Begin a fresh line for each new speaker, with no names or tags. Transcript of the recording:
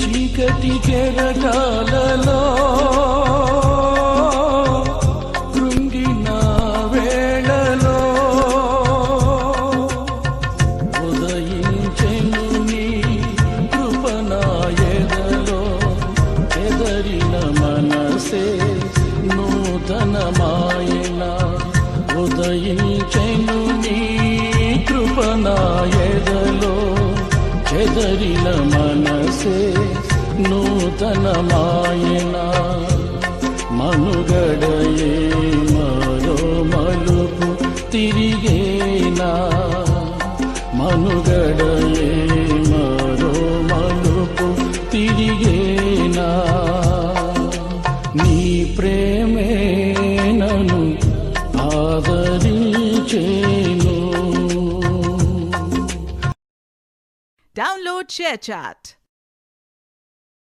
చీకటి కెరటాలలో కృంగిన వేళలో ఉదయించెను నీ కృపనా ఎదలో ఎదరిన మనసే నూతనమాయన ఉదయించెను నీ కృపనా ఎదలో చెదరిన మనసే నూతనమాయన మనుగడయే మరో మలుపు తిరిగేనా మనుగడయే మరో మలుపు తిరిగేనా నీ ప్రేమే నన్ను ఆదరించేను.
Download ShareChat.